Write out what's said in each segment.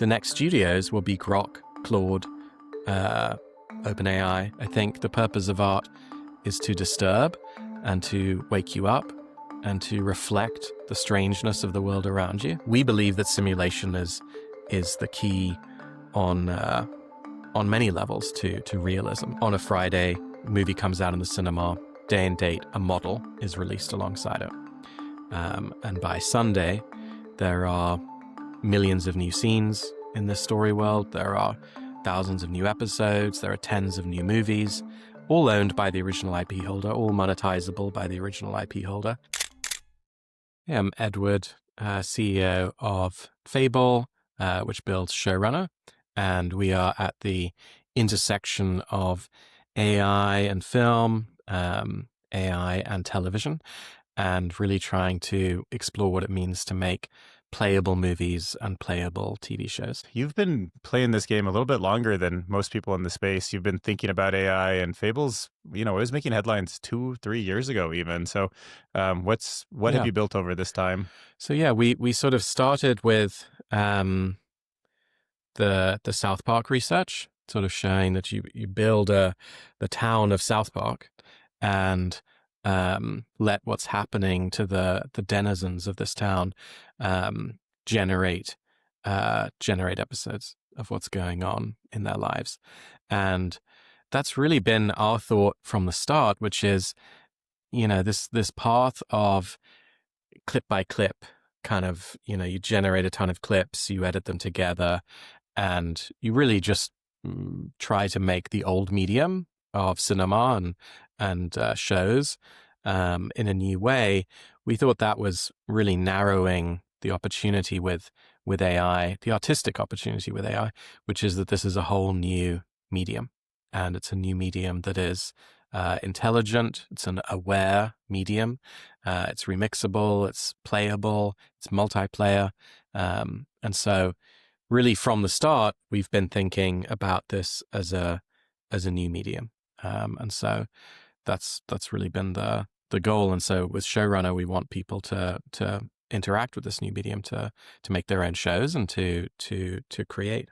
the next studios will be Grok, Claude, OpenAI. I think the purpose of art is to disturb and to wake you up and to reflect the strangeness of the world around you. We believe that simulation is the key on many levels to realism. On a Friday, a movie comes out in the cinema, day and date, a model is released alongside it. And by Sunday, there are millions of new scenes in this story world. There are thousands of new episodes. There are tens of new movies, all owned by the original IP holder, all monetizable by the original IP holder. I'm Edward, CEO of Fable, which builds Showrunner, and we are at the intersection of AI and film, AI and television, and really trying to explore what it means to make playable movies and playable TV shows. You've been playing this game a little bit longer than most people in the space. You've been thinking about AI, and Fable's, it was making headlines 2-3 years ago even. So what have you built over this time? So we sort of started with the South Park research, sort of showing that you build the town of South Park and let what's happening to the denizens of this town generate episodes of what's going on in their lives. And that's really been our thought from the start, which is, this path of clip by clip kind of, you generate a ton of clips, you edit them together, and you really just try to make the old medium of cinema and shows in a new way. We thought that was really narrowing the opportunity with AI, the artistic opportunity with AI, which is that this is a whole new medium, and it's a new medium that is intelligent. It's an aware medium. It's remixable. It's playable. It's multiplayer. And so really from the start, we've been thinking about this as a new medium. And so that's really been the goal. And so with Showrunner, we want people to interact with this new medium, to make their own shows and to create.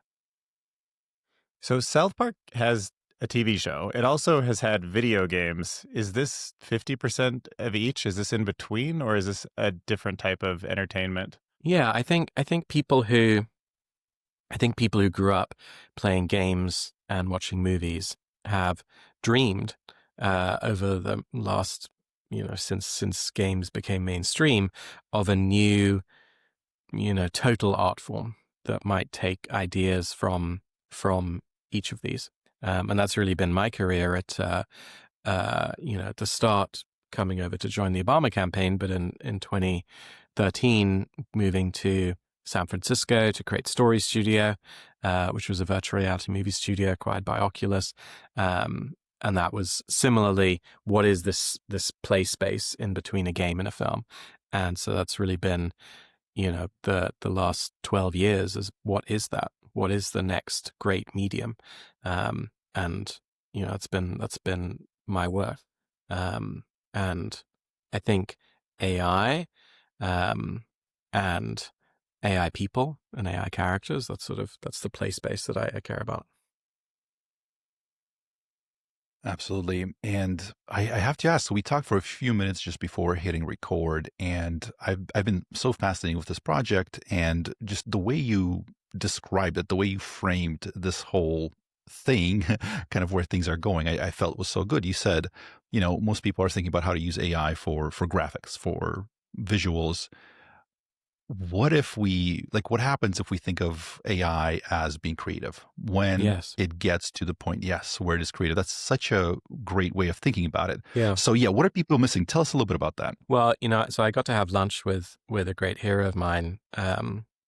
So South Park has a TV show. It also has had video games. Is this 50% of each? Is this in between, or is this a different type of entertainment? Yeah, I think people who grew up playing games and watching movies have dreamed over the last, since games became mainstream, of a new, total art form that might take ideas from each of these. And that's really been my career at the start, coming over to join the Obama campaign, but in 2013, moving to San Francisco to create Story Studio, which was a virtual reality movie studio acquired by Oculus. And that was similarly, what is this play space in between a game and a film? And so that's really been, the last 12 years is, what is that? What is the next great medium? And, that's been my work. And I think AI, and AI people and AI characters, that's the play space that I care about. Absolutely. And I have to ask, so we talked for a few minutes just before hitting record, and I've been so fascinated with this project, and just the way you described it, the way you framed this whole thing, kind of where things are going, I felt was so good. You said, most people are thinking about how to use AI for graphics, for visuals. What happens if we think of AI as being creative when it gets to the point, where it is creative? That's such a great way of thinking about it. Yeah. So what are people missing? Tell us a little bit about that. Well, so I got to have lunch with a great hero of mine,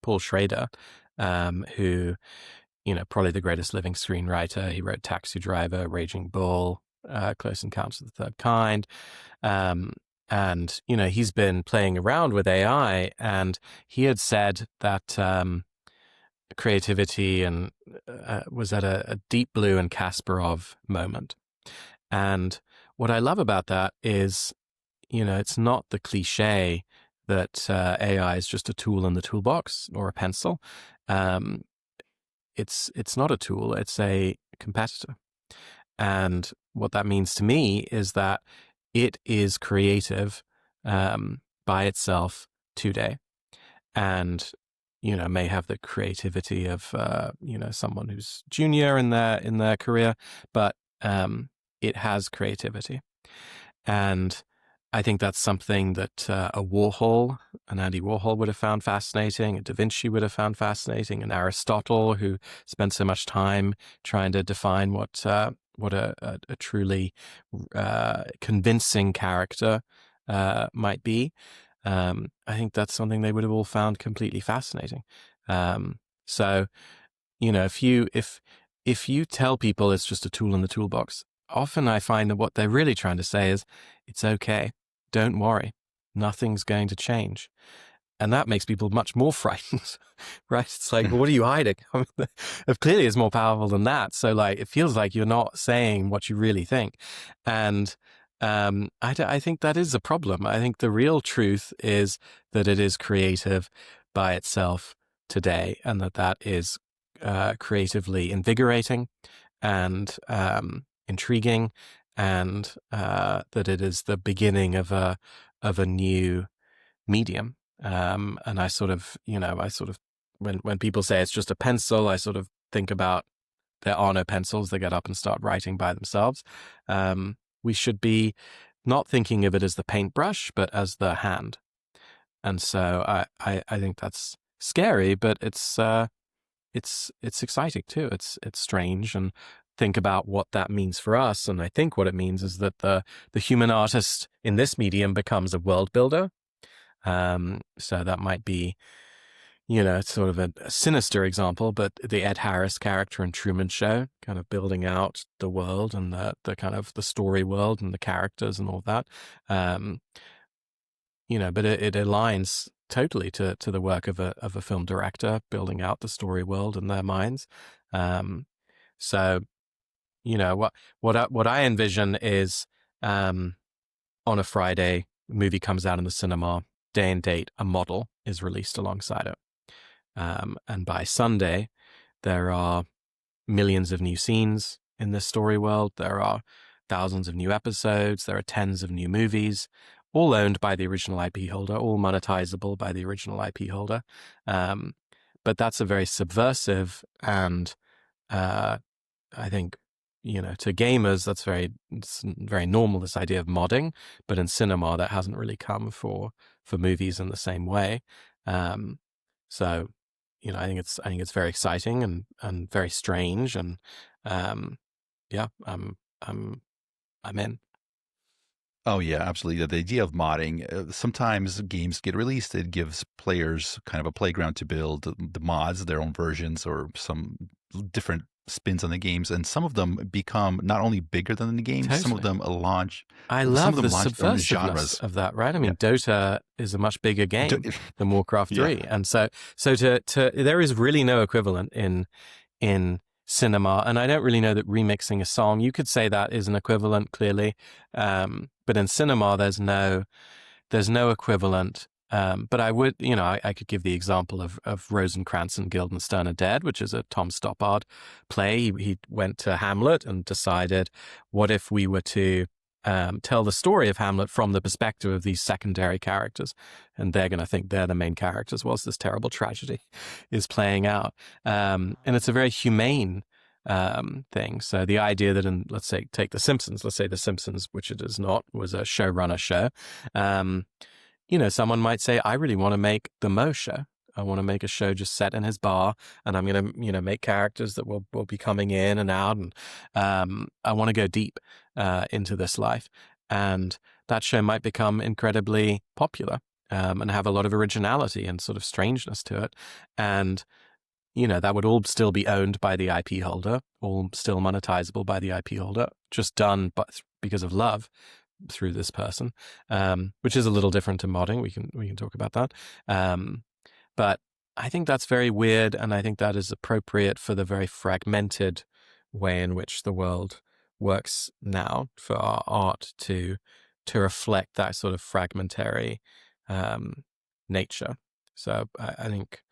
Paul Schrader, who, probably the greatest living screenwriter. He wrote Taxi Driver, Raging Bull, Close Encounters of the Third Kind. And, he's been playing around with AI, and he had said that creativity and was at a Deep Blue and Kasparov moment. And what I love about that is, it's not the cliche that AI is just a tool in the toolbox or a pencil. it's not a tool, it's a competitor. And what that means to me is that it is creative by itself today, and may have the creativity of someone who's junior in their career, but it has creativity. And I think that's something that an Andy Warhol would have found fascinating, a Da Vinci would have found fascinating, an Aristotle who spent so much time trying to define what a truly convincing character might be. I think that's something they would have all found completely fascinating. So, if you tell people it's just a tool in the toolbox, often I find that what they're really trying to say is, it's okay, don't worry, nothing's going to change. And that makes people much more frightened, right? It's like, well, what are you hiding? I mean, it clearly is more powerful than that. So like, it feels like you're not saying what you really think. And I think that is a problem. I think the real truth is that it is creative by itself today, and that is creatively invigorating and intriguing, and that it is the beginning of a new medium. And I sort of, when people say it's just a pencil, I sort of think about, there are no pencils. They get up and start writing by themselves. We should be not thinking of it as the paintbrush, but as the hand. And so I think that's scary, but it's exciting too. It's strange, and think about what that means for us. And I think what it means is that the human artist in this medium becomes a world builder. So that might be, sort of a sinister example, but the Ed Harris character in Truman Show, kind of building out the world and the kind of the story world and the characters and all that. But it aligns totally to the work of a film director, building out the story world in their minds. So, what I envision is, on a Friday, a movie comes out in the cinema, day and date, a model is released alongside it. And by Sunday, there are millions of new scenes in this story world. There are thousands of new episodes. There are tens of new movies, all owned by the original IP holder, all monetizable by the original IP holder. But that's a very subversive, and I think, to gamers, it's very normal, this idea of modding, but in cinema, that hasn't really come for movies in the same way. So, I think it's very exciting and very strange, and yeah, I'm in. Oh yeah, absolutely. The idea of modding, sometimes games get released, it gives players kind of a playground to build the mods, their own versions, or some different spins on the games, and some of them become not only bigger than the game, some of them launch. I some love of them the launch their own subversiveness genres. of that, right? I mean, Yeah. Dota is a much bigger game than Warcraft 3. Yeah. And so there is really no equivalent in cinema. And I don't really know that remixing a song, you could say that is an equivalent, clearly. But in cinema, there's no equivalent. But I would, I could give the example of Rosencrantz and Guildenstern are Dead, which is a Tom Stoppard play. He went to Hamlet and decided, what if we were to tell the story of Hamlet from the perspective of these secondary characters, and they're going to think they're the main characters whilst this terrible tragedy is playing out. And it's a very humane thing. So the idea that let's say, take The Simpsons, let's say The Simpsons, which it is not, was a showrunner show. Someone might say, I really want to make the Mo show. I want to make a show just set in his bar, and I'm going to, make characters that will be coming in and out. And I want to go deep into this life. And that show might become incredibly popular and have a lot of originality and sort of strangeness to it. And, that would all still be owned by the IP holder, all still monetizable by the IP holder, just done because of love through this person, which is a little different to modding. We can talk about that. But I think that's very weird, and I think that is appropriate for the very fragmented way in which the world works now, for our art to reflect that sort of fragmentary nature. So I think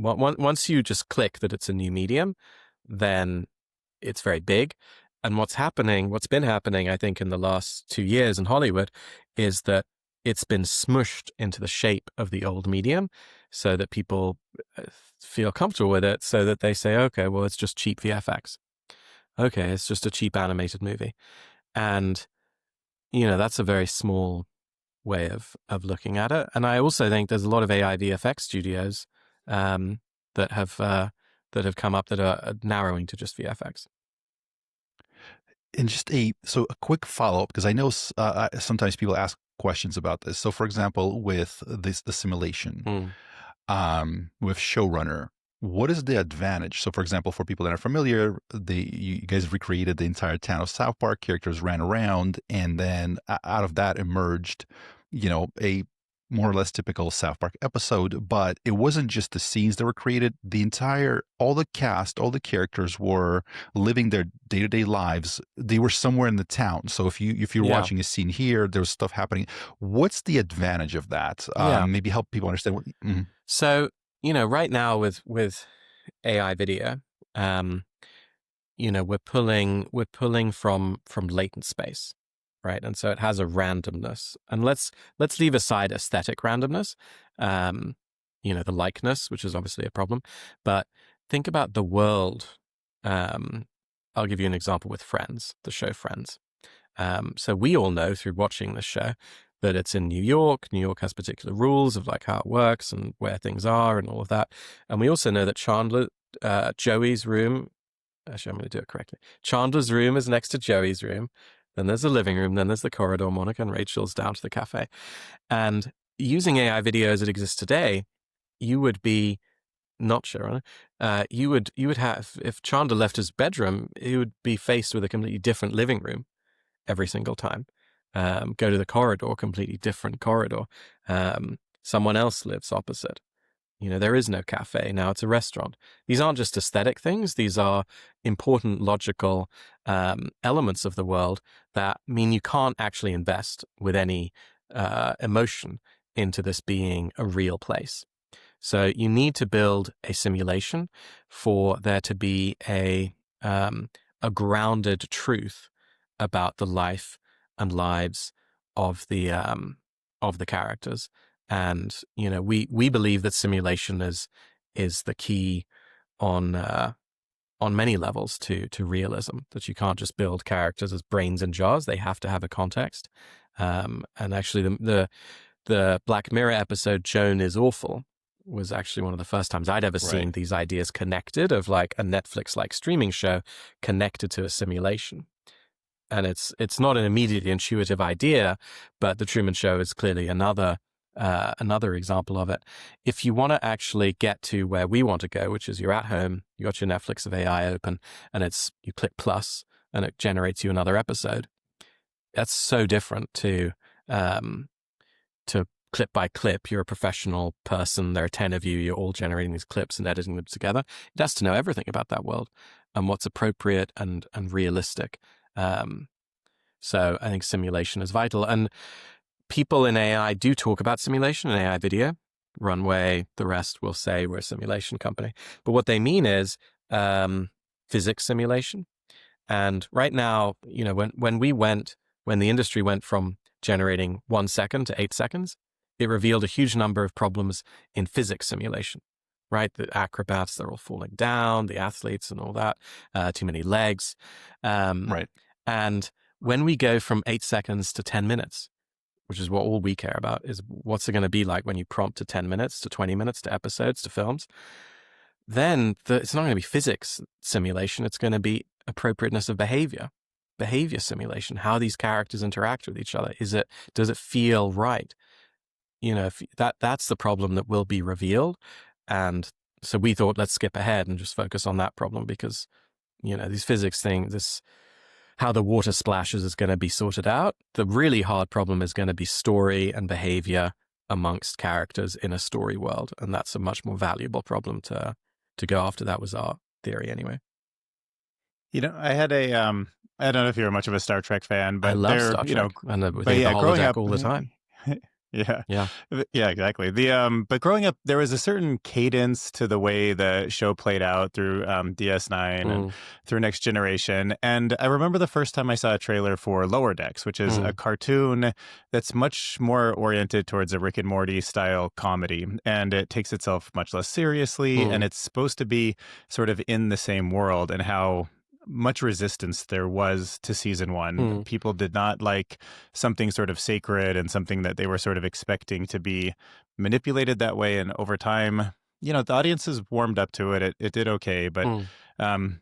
Once you just click that it's a new medium, then it's very big. And what's been happening, I think, in the last 2 years in Hollywood is that it's been smushed into the shape of the old medium so that people feel comfortable with it, so that they say, okay, well, it's just cheap VFX. Okay, it's just a cheap animated movie. And, that's a very small way of looking at it. And I also think there's a lot of AI VFX studios that have come up that are narrowing to just VFX. And just a quick follow up, because I know sometimes people ask questions about this. So, for example, with the simulation, with Showrunner, what is the advantage? So, for example, for people that are familiar, you guys recreated the entire town of South Park. Characters ran around, and then out of that emerged, a more or less typical South Park episode. But it wasn't just the scenes that were created. All the cast, all the characters were living their day-to-day lives. They were somewhere in the town. So if you're watching a scene here, there was stuff happening. What's the advantage of that? Maybe help people understand what. Mm-hmm. So, right now with AI video, we're pulling from latent space, right? And so it has a randomness. And let's leave aside aesthetic randomness, the likeness, which is obviously a problem. But think about the world. I'll give you an example with Friends, the show Friends. So we all know through watching this show that it's in New York. New York has particular rules of like how it works and where things are and all of that. And we also know that Joey's room, actually I'm going to do it correctly. Chandler's room is next to Joey's room. Then there's the living room. Then there's the corridor. Monica and Rachel's down to the cafe. And using AI video as it exists today, you would be not Showrunner. You would have, if Chandler left his bedroom, he would be faced with a completely different living room every single time. Go to the corridor, completely different corridor. Someone else lives opposite. There is no cafe. Now it's a restaurant. These aren't just aesthetic things. These are important logical elements of the world that mean you can't actually invest with any emotion into this being a real place. So you need to build a simulation for there to be a grounded truth about the life and lives of the characters. And we believe that simulation is the key on many levels to realism. That you can't just build characters as brains in jars; they have to have a context. And actually, the Black Mirror episode "Joan is Awful" was actually one of the first times I'd ever seen these ideas connected, of like a Netflix-like streaming show connected to a simulation. And it's not an immediately intuitive idea, but The Truman Show is clearly another example of it. If you want to actually get to where we want to go, which is you're at home, you got your Netflix of AI open, and you click plus, and it generates you another episode. That's so different to clip by clip. You're a professional person. There are 10 of you. You're all generating these clips and editing them together. It has to know everything about that world and what's appropriate and realistic. So I think simulation is vital. And people in AI do talk about simulation in AI video. Runway, the rest will say we're a simulation company. But what they mean is physics simulation. And right now, when the industry went from generating 1 second to 8 seconds, it revealed a huge number of problems in physics simulation, right? The acrobats, they're all falling down, the athletes and all that, too many legs. Right. And when we go from 8 seconds to 10 minutes, which is what all we care about, is what's it going to be like when you prompt to 10 minutes, to 20 minutes, to episodes, to films, then it's not going to be physics simulation. It's going to be appropriateness of behavior simulation, how these characters interact with each other. Does it feel right? If that's the problem that will be revealed. And so we thought, let's skip ahead and just focus on that problem, because, these physics things, how the water splashes is going to be sorted out. The really hard problem is going to be story and behavior amongst characters in a story world. And that's a much more valuable problem to go after. That was our theory anyway. I had I don't know if you're much of a Star Trek fan, but I love Star Trek. And with the holodeck all the time. Yeah. Yeah. Yeah, exactly. But growing up, there was a certain cadence to the way the show played out through DS9 and Mm, through Next Generation. And I remember the first time I saw a trailer for Lower Decks, which is a mm, cartoon that's much more oriented towards a Rick and Morty style comedy. And it takes itself much less seriously. And mm, it's supposed to be sort of in the same world, and how much resistance there was to season one. mm, People did not like something sort of sacred and something that they were sort of expecting to be manipulated that way. And over time, the audiences warmed up to it. It did okay, but mm, um,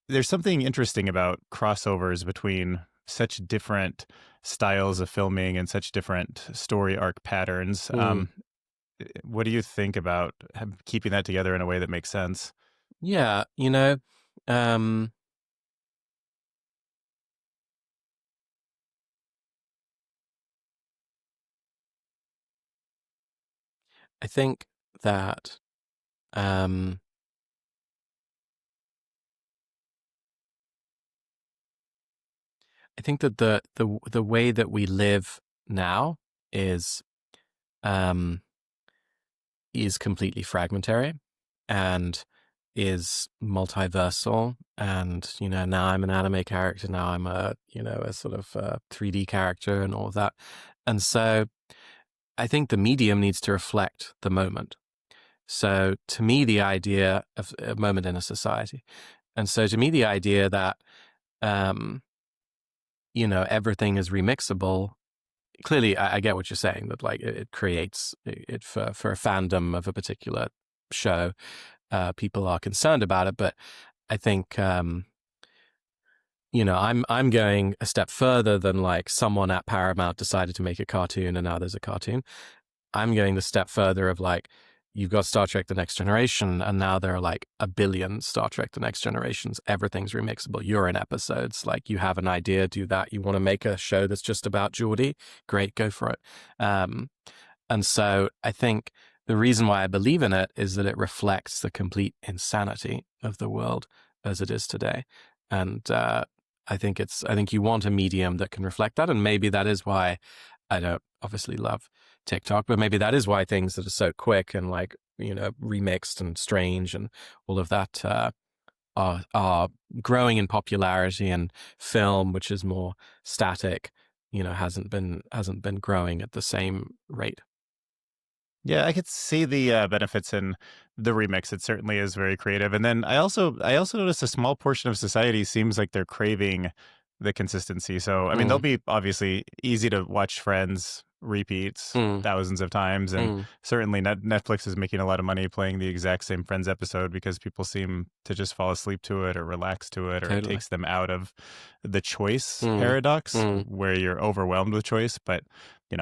there's something interesting about crossovers between such different styles of filming and such different story arc patterns. mm. What do you think about keeping that together in a way that makes sense? Yeah, um, I think that um, I think that the way that we live now is um, is completely fragmentary and is multiversal. And now I'm an anime character. Now I'm a sort of 3D character and all of that. And so I think the medium needs to reflect the moment. So to me, the idea of a moment in a society, and so to me, the idea that um, everything is remixable. Clearly, I get what you're saying, that like it creates it for a fandom of a particular show. People are concerned about it, but I think I'm going a step further than like someone at Paramount decided to make a cartoon and now there's a cartoon. I'm going the step further of like, you've got Star Trek The Next Generation, and now there are like a billion Star Trek The Next Generations. Everything's remixable. You're in episodes. Like, you have an idea, do that. You want to make a show that's just about Geordie? Great, go for it. And so I think the reason why I believe in it is that it reflects the complete insanity of the world as it is today. And I think you want a medium that can reflect that. And maybe that is why I don't obviously love TikTok, but maybe that is why things that are so quick and like, remixed and strange and all of that are growing in popularity, and film, which is more static, hasn't been growing at the same rate. Yeah, I could see the benefits in the remix. It certainly is very creative. And then I also noticed a small portion of society seems like they're craving the consistency. So I mean, they'll Mm, be obviously easy to watch Friends repeats mm, thousands of times, and mm, certainly Netflix is making a lot of money playing the exact same Friends episode because people seem to just fall asleep to it or relax to it, or it totally. takes them out of the choice Mm, paradox mm, where you're overwhelmed with choice. But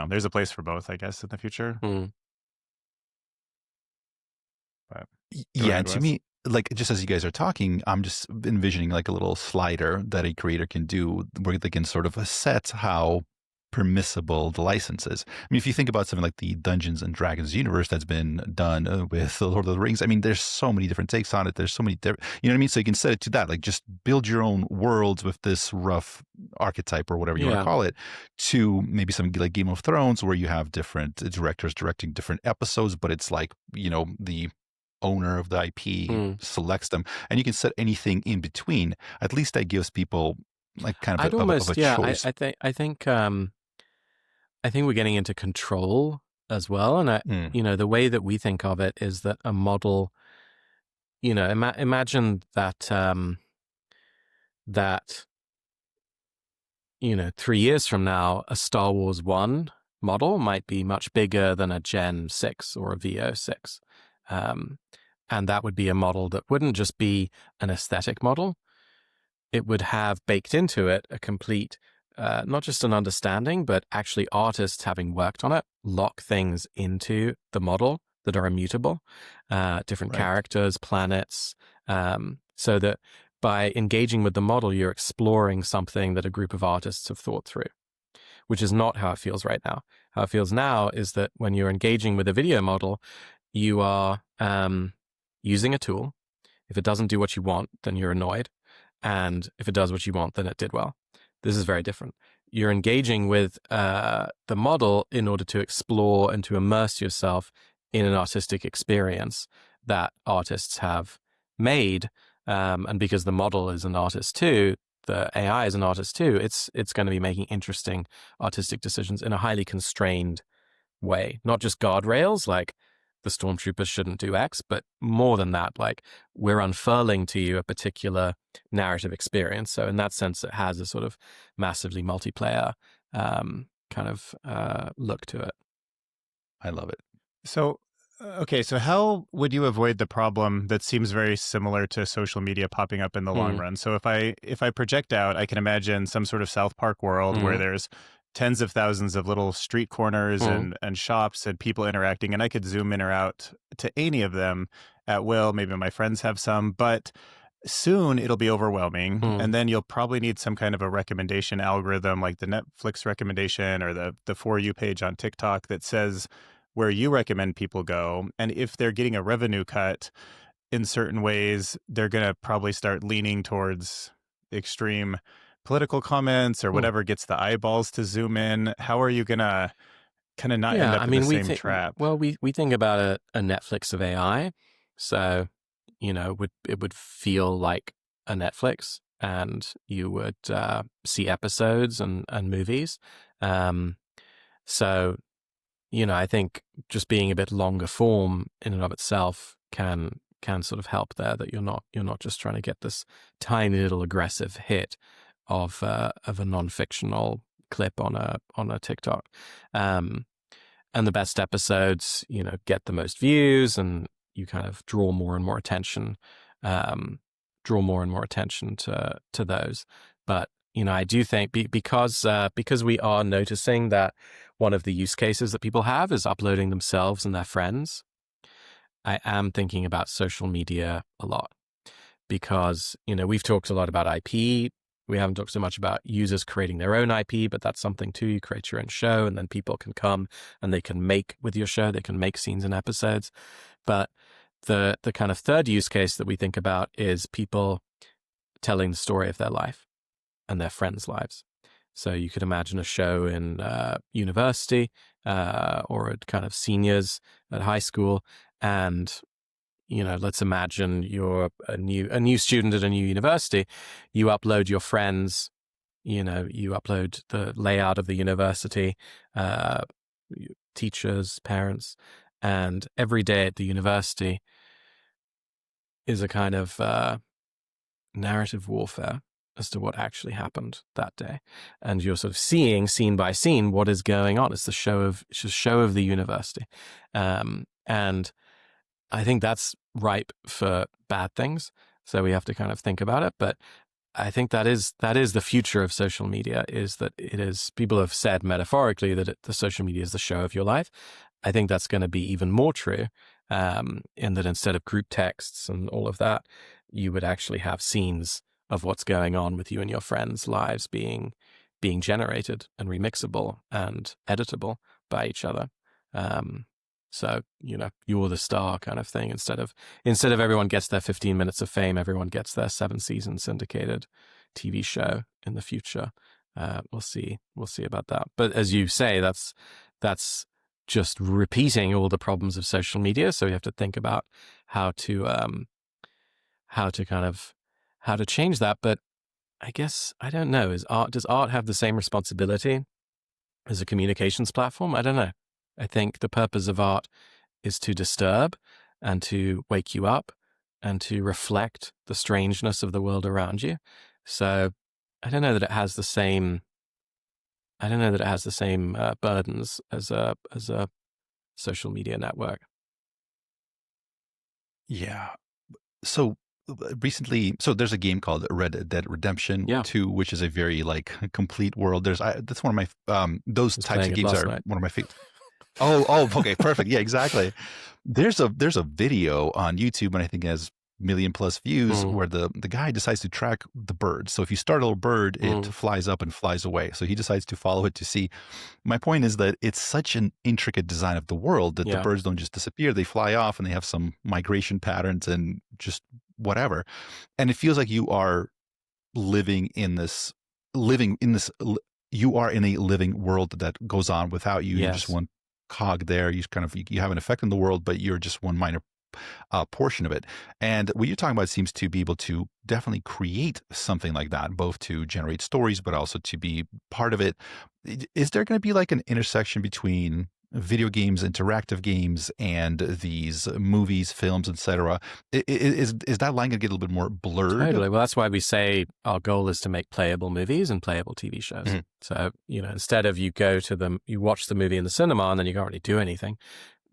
there's a place for both, I guess, in the future. mm, But go Yeah, ahead, and to Wes. me, like just as you guys are talking, I'm just envisioning like a little slider that a creator can do where they can sort of set how permissible the license is. I mean, if you think about something like the Dungeons and Dragons universe that's been done with the Lord of the Rings, I mean, there's so many different takes on it. There's so many different, you know what I mean? So you can set it to that, like just build your own worlds with this rough archetype or whatever you want to yeah. call it, to maybe something like Game of Thrones where you have different directors directing different episodes, but it's like, the owner of the IP Mm. selects them, and you can set anything in between. At least that gives people like kind of I'd a almost, yeah. choice. I think we're getting into control as well, and Mm, the way that we think of it is that a model, imagine that 3 years from now, a Star Wars 1 model might be much bigger than a Gen 6 or a VO6. Um, and that would be a model that wouldn't just be an aesthetic model. It would have baked into it a complete, not just an understanding, but actually artists having worked on it, lock things into the model that are immutable, different right. characters, planets, so that by engaging with the model, you're exploring something that a group of artists have thought through, which is not how it feels right now. How it feels now is that when you're engaging with a video model, you are using a tool. If it doesn't do what you want, then you're annoyed. And if it does what you want, then it did well. This is very different. you're engaging with the model in order to explore and to immerse yourself in an artistic experience that artists have made. And because the model is an artist too, the AI is an artist too, it's going to be making interesting artistic decisions in a highly constrained way, not just guardrails like the stormtroopers shouldn't do X, but more than that, like we're unfurling to you a particular narrative experience. So in that sense, it has a sort of massively multiplayer kind of look to it. I love it. So, okay, so how would you avoid the problem that seems very similar to social media popping up in the long run? So if I project out, I can imagine some sort of South Park world where there's tens of thousands of little street corners and shops and people interacting, and I could zoom in or out to any of them at will. Maybe my friends have some, but soon it'll be overwhelming. And then you'll probably need some kind of a recommendation algorithm like the Netflix recommendation or the For You page on TikTok that says where you recommend people go. And if they're getting a revenue cut in certain ways, they're going to probably start leaning towards extreme political comments or whatever gets the eyeballs to zoom in. How are you going to kind of not end up in the same trap? Well, we think about a Netflix of AI. So, it would feel like a Netflix, and you would see episodes and movies. So, I think just being a bit longer form in and of itself can sort of help there, that you're not just trying to get this tiny little aggressive hit of a non-fictional clip on a TikTok. And the best episodes, get the most views, and you kind of draw more and more attention to those. But I do think because we are noticing that one of the use cases that people have is uploading themselves and their friends, I am thinking about social media a lot, because we've talked a lot about IP. We haven't talked so much about users creating their own IP, but that's something too. You create your own show, and then people can come and they can make with your show. They can make scenes and episodes. But the kind of third use case that we think about is people telling the story of their life and their friends' lives. So you could imagine a show in university or at kind of seniors at high school, and let's imagine you're a new student at a new university. You upload your friends, you upload the layout of the university, teachers, parents, and every day at the university is a kind of narrative warfare as to what actually happened that day. And you're sort of seeing scene by scene what is going on. It's the show of the university. And I think that's ripe for bad things. So we have to kind of think about it. But I think that is the future of social media, is that it is, people have said metaphorically that the social media is the show of your life. I think that's going to be even more true, in that instead of group texts and all of that, you would actually have scenes of what's going on with you and your friends' lives being generated and remixable and editable by each other. So, you're the star kind of thing. Instead of everyone gets their 15 minutes of fame, everyone gets their 7-season syndicated TV show in the future. We'll see about that. But as you say, that's just repeating all the problems of social media. So we have to think about how to change that. But I guess, I don't know, does art have the same responsibility as a communications platform? I don't know. I think the purpose of art is to disturb and to wake you up and to reflect the strangeness of the world around you. So I don't know that it has the same burdens as a social media network. Yeah. So recently, there's a game called Red Dead Redemption 2, which is a very complete world. That's one of my those types of games are one of my favorite. Oh, okay, perfect. Yeah, exactly. There's a video on YouTube, and I think it has 1 million+ views, where the guy decides to track the bird. So if you start a little bird, it flies up and flies away. So he decides to follow it to see. My point is that it's such an intricate design of the world that the birds don't just disappear. They fly off, and they have some migration patterns and just whatever. And it feels like you are living in this you are in a living world that goes on without you. You're just Yes. one cog there. You have an effect in the world, but you're just one minor portion of it. And what you're talking about seems to be able to definitely create something like that, both to generate stories, but also to be part of it. Is there going to be like an intersection between video games, interactive games, and these movies, films, etc.? Is that line going to get a little bit more blurred? Totally. Well, that's why we say our goal is to make playable movies and playable TV shows. Mhm. So, instead of you watch the movie in the cinema and then you can't really do anything.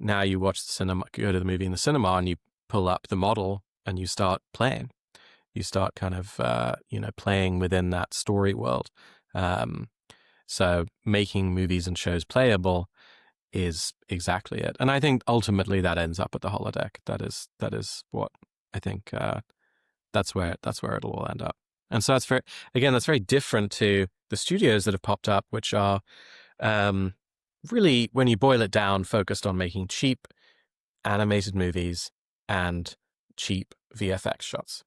Now you go to the movie in the cinema and you pull up the model and you start playing. You start kind of, playing within that story world. So making movies and shows playable is exactly it. And I think ultimately that ends up at the holodeck. That is what I think, that's where it'll all end up. And so that's very different to the studios that have popped up, which are, really, when you boil it down, focused on making cheap animated movies and cheap VFX shots.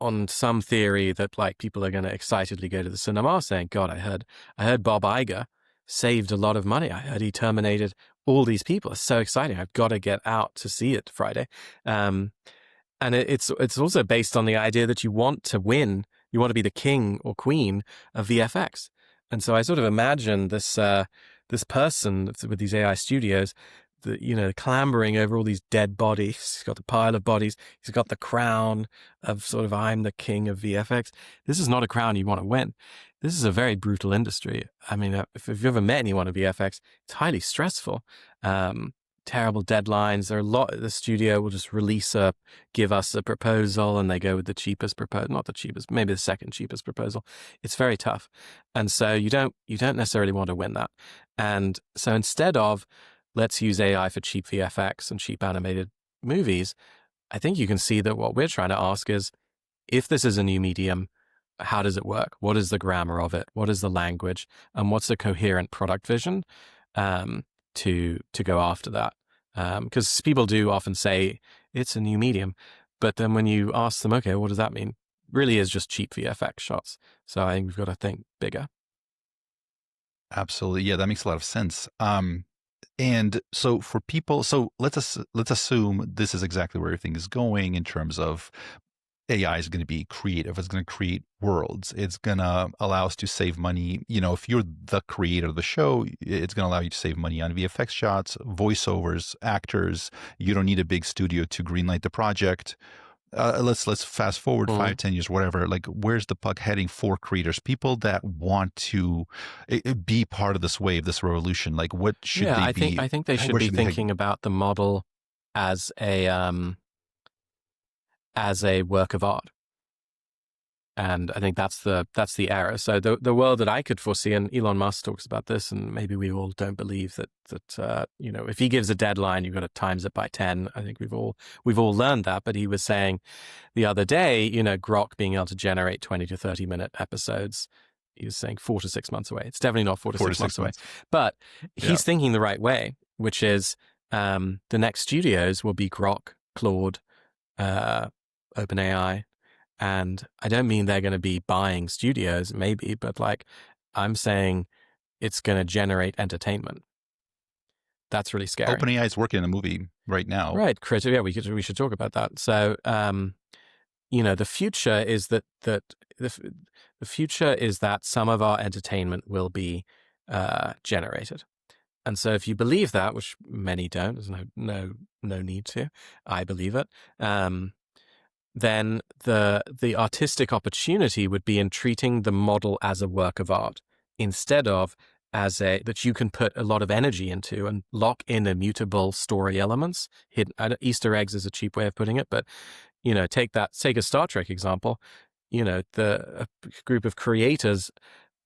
On some theory that like people are going to excitedly go to the cinema saying, God, I heard Bob Iger saved a lot of money. I heard he terminated all these people. It's so exciting. I've got to get out to see it Friday. And it's also based on the idea that you want to win. You want to be the king or queen of VFX. And so I sort of imagine this person with these AI studios, clambering over all these dead bodies. He's got the pile of bodies. He's got the crown of sort of, I'm the king of VFX. This is not a crown you want to win. This is a very brutal industry. I mean, if you've ever met anyone in VFX, it's highly stressful. Terrible deadlines. The studio will just give us a proposal, and they go with the cheapest proposal, not the cheapest, maybe the second cheapest proposal. It's very tough. And so you don't necessarily want to win that. And so instead of, let's use AI for cheap VFX and cheap animated movies, I think you can see that what we're trying to ask is, if this is a new medium, how does it work? What is the grammar of it? What is the language? And what's a coherent product vision to go after that? Because people do often say it's a new medium, but then when you ask them, okay, what does that mean? Really is just cheap VFX shots. So I think we've got to think bigger. Absolutely. Yeah, that makes a lot of sense. And so for people, so let's assume this is exactly where everything is going in terms of AI is going to be creative. It's going to create worlds. It's going to allow us to save money. If you're the creator of the show, it's going to allow you to save money on VFX shots, voiceovers, actors. You don't need a big studio to greenlight the project. Let's fast forward 5-10 years, whatever. Like, where's the puck heading for creators? People that want to be part of this wave, this revolution. Like, what should they be? I think they should be thinking about the model as a work of art. And I think that's the error. So the world that I could foresee, and Elon Musk talks about this, and maybe we all don't believe that if he gives a deadline, you've got to times it by 10. I think we've all learned that. But he was saying the other day, Grok being able to generate 20 to 30-minute episodes, he was saying 4 to 6 months away. It's definitely not 4 to 6 months away. But he's thinking the right way, which is the next studios will be Grok, Claude, OpenAI. And I don't mean they're going to be buying studios, maybe, but like, I'm saying it's going to generate entertainment. That's really scary. OpenAI is working on a movie right now. Right. Yeah, we should talk about that. So, the future is that the future is that some of our entertainment will be generated. And so if you believe that, which many don't, there's no need to, I believe it. Then the artistic opportunity would be in treating the model as a work of art instead of that you can put a lot of energy into and lock in immutable story elements. Easter eggs is a cheap way of putting it, but take a Star Trek example. A group of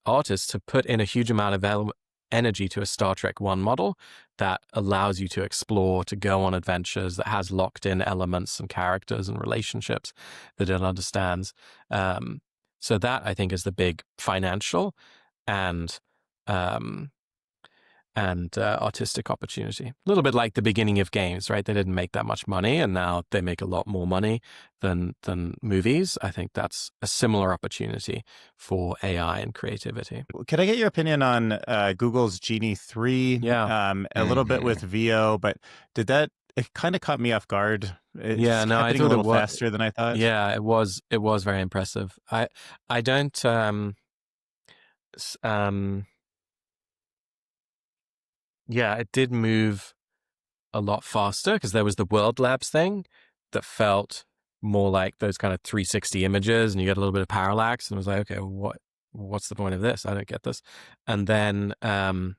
artists have put in a huge amount of energy to a Star Trek 1 model that allows you to explore, to go on adventures, that has locked in elements and characters and relationships that it understands. So that, I think, is the big financial and and artistic opportunity. A little bit like the beginning of games, right? They didn't make that much money, and now they make a lot more money than movies. I think that's a similar opportunity for AI and creativity. Can I get your opinion on Google's Genie 3? Yeah. A little bit with VO, but it kind of caught me off guard. It's Yeah, no, I happening a thought it little was. faster than I thought. Yeah, it was very impressive. I don't yeah, it did move a lot faster because there was the World Labs thing that felt more like those kind of 360 images, and you get a little bit of parallax, and it was like, okay, what's the point of this? I don't get this. And then there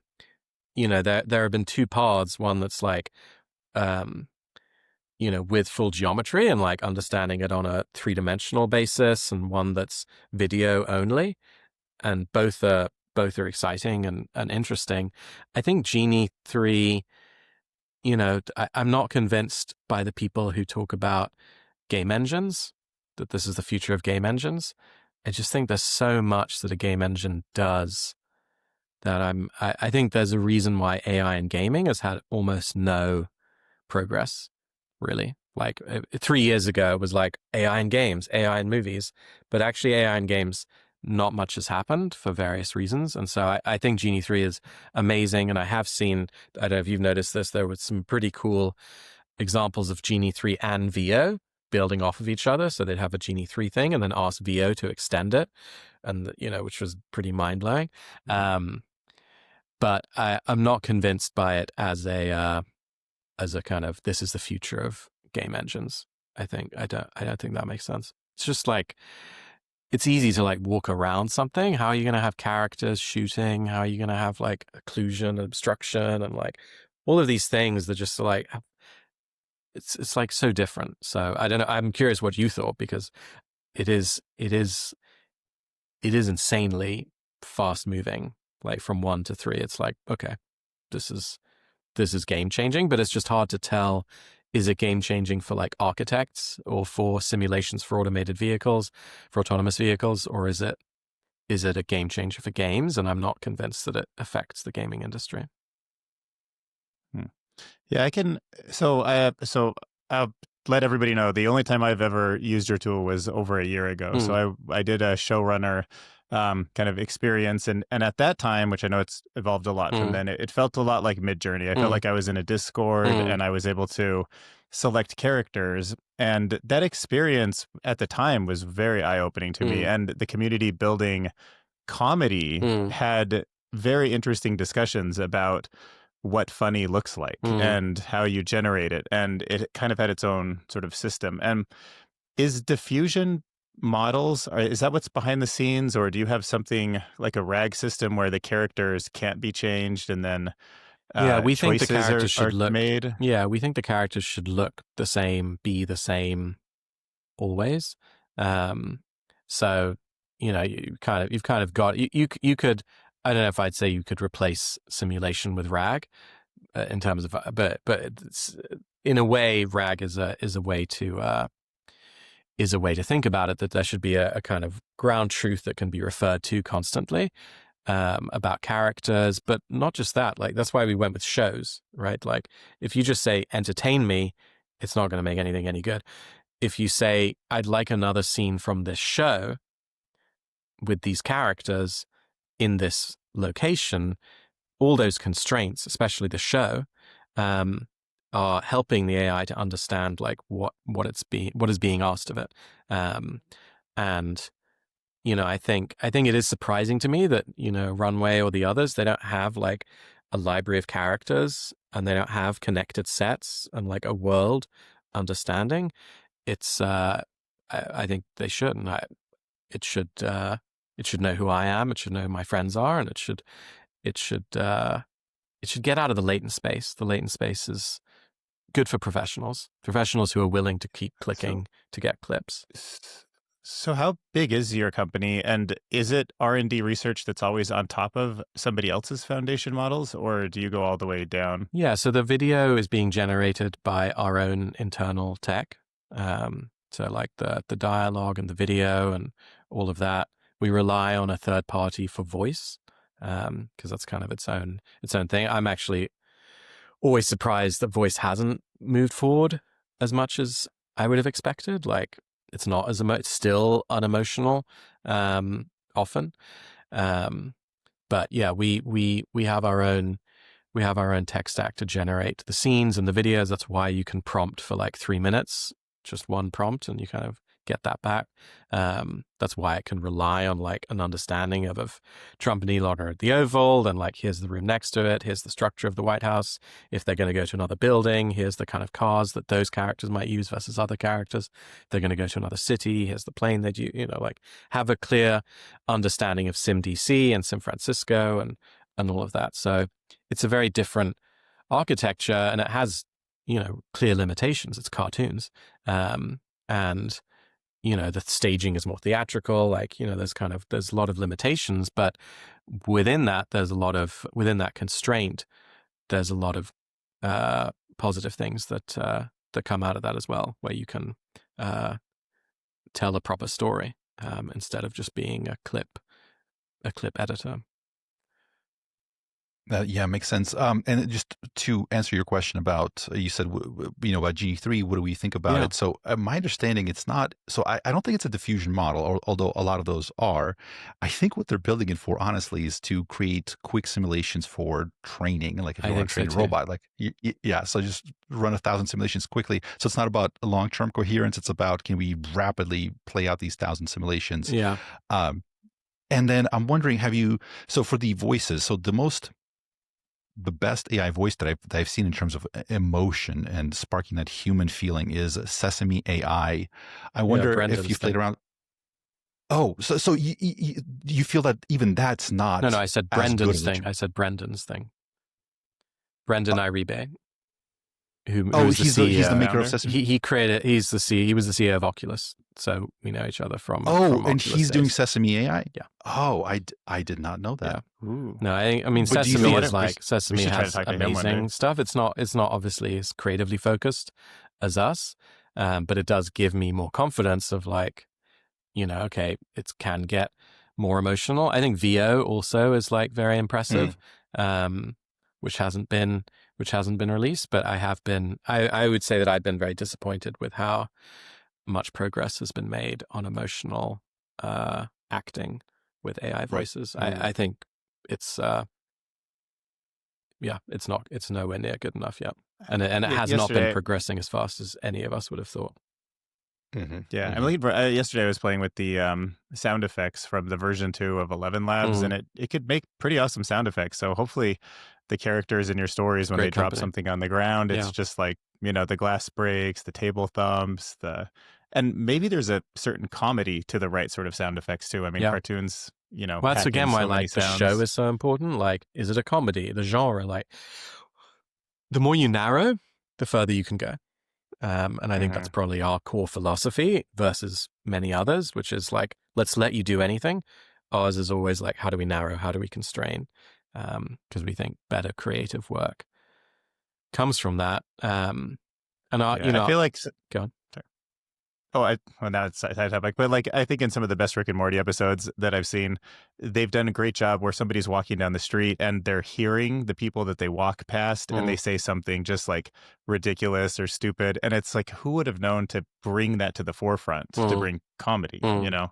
have been two paths, one that's like with full geometry and like understanding it on a three-dimensional basis, and one that's video only, and both are exciting and interesting. I think Genie 3, I'm not convinced by the people who talk about game engines, that this is the future of game engines. I just think there's so much that a game engine does that I think there's a reason why AI in gaming has had almost no progress, really. Like 3 years ago, it was like AI in games, AI in movies, but actually AI in games, not much has happened for various reasons. And so I think Genie 3 is amazing. And I have seen, I don't know if you've noticed this, there were some pretty cool examples of Genie 3 and VO building off of each other. So they'd have a Genie 3 thing and then ask VO to extend it, and which was pretty mind-blowing. But I'm not convinced by it as a kind of, this is the future of game engines. I don't think that makes sense. It's just like, it's easy to like walk around something. How are you going to have characters shooting? How are you going to have like occlusion, obstruction, and like all of these things that just like, it's like so different. So I don't know. I'm curious what you thought, because it is insanely fast moving. Like from 1 to 3, it's like, okay, this is game changing, but it's just hard to tell. Is it game changing for like architects or for simulations for automated vehicles, for autonomous vehicles, or is it a game changer for games? And I'm not convinced that it affects the gaming industry. Yeah, I can. So I'll let everybody know the only time I've ever used your tool was over a year ago. So I did a Showrunner kind of experience, and at that time, which I know it's evolved a lot from then, it felt a lot like Midjourney. I felt like I was in a Discord and I was able to select characters, and that experience at the time was very eye-opening to me. And the community building comedy had very interesting discussions about what funny looks like and how you generate it. And it kind of had its own sort of system. And is diffusion models, is that what's behind the scenes, or do you have something like a RAG system where the characters can't be changed and then we think the characters should look made? Yeah, we think the characters should look the same, be the same always. So you've kind of got, you could, I don't know if I'd say you could replace simulation with RAG in terms of, but it's, in a way, RAG is a way to think about it, that there should be a kind of ground truth that can be referred to constantly about characters, but not just that. Like, that's why we went with shows, right? Like, if you just say entertain me, it's not going to make anything any good. If you say, I'd like another scene from this show with these characters in this location, all those constraints, especially the show, are helping the AI to understand like what is being asked of it. And I think it is surprising to me that Runway or the others, they don't have like a library of characters, and they don't have connected sets and like a world understanding. It's I think they should, and it should know who I am. It should know who my friends are, and it should get out of the latent space. The latent space is good for professionals who are willing to keep clicking to get clips. So how big is your company, and is it R&D research that's always on top of somebody else's foundation models, or do you go all the way down? Yeah, so the video is being generated by our own internal tech. So like the dialogue and the video and all of that, we rely on a third party for voice. because that's kind of its own thing. I'm actually always surprised that voice hasn't moved forward as much as I would have expected. Like, it's not as it's still unemotional often, but yeah, we have our own tech stack to generate the scenes and the videos. That's why you can prompt for like 3 minutes, just one prompt, and you kind of get that back. That's why it can rely on like an understanding of Trump and Elon are at the Oval, and like, here's the room next to it, here's the structure of the White House. If they're going to go to another building, here's the kind of cars that those characters might use versus other characters. If they're going to go to another city, here's the plane they do, like have a clear understanding of Sim DC and San Francisco and all of that. So it's a very different architecture, and it has, clear limitations. It's cartoons. And the staging is more theatrical, like, there's a lot of limitations, but within that constraint, there's a lot of positive things that come out of that as well, where you can tell a proper story instead of just being a clip editor. Yeah, makes sense. And just to answer your question about, you said, about G3, what do we think about it? So my understanding, it's not, so I don't think it's a diffusion model, although a lot of those are. I think what they're building it for, honestly, is to create quick simulations for training. Like if you want to train a robot, like, so just run 1,000 simulations quickly. So it's not about long-term coherence. It's about, can we rapidly play out these 1,000 simulations? Yeah. And then I'm wondering, so for the voices, so the best AI voice that I've seen in terms of emotion and sparking that human feeling is Sesame AI. I wonder if you've played around. Oh, so you feel that even that's not? No, I said Brendan's thing. I said Brendan's thing. Brendan Iribe, who's the CEO. He's the maker of Sesame. He created. He was the CEO of Oculus, so we know each other from. Oh, from and he's doing Sesame AI. Yeah. Oh, I did not know that. Yeah. Ooh. No, I mean, Sesame is like, Sesame has amazing stuff. It's not obviously as creatively focused as us, but it does give me more confidence of like, okay, it can get more emotional. I think VO also is like very impressive, which hasn't been released, but I would say that I've been very disappointed with how much progress has been made on emotional acting with AI voices. Right. I think it's it's nowhere near good enough yet, and it has not been progressing as fast as any of us would have thought. Mm-hmm. Yeah, I'm looking for. Yesterday I was playing with the sound effects from the version 2 of 11 Labs, and it could make pretty awesome sound effects. So hopefully, the characters in your stories, when they drop something on the ground, it's just like, the glass breaks, the table thumps, and maybe there's a certain comedy to the right sort of sound effects too. I mean, cartoons, well, that's again why like the show is so important. Like, is it a comedy? The genre, like, the more you narrow, the further you can go. And I think that's probably our core philosophy versus many others, which is like, let's let you do anything. Ours is always like, how do we narrow? How do we constrain? Because we think better creative work comes from that. And I feel like go on. Sorry. Now it's side topic, but like, I think in some of the best Rick and Morty episodes that I've seen, they've done a great job where somebody's walking down the street and they're hearing the people that they walk past, and they say something just like ridiculous or stupid, and it's like, who would have known to bring that to the forefront to bring comedy? No,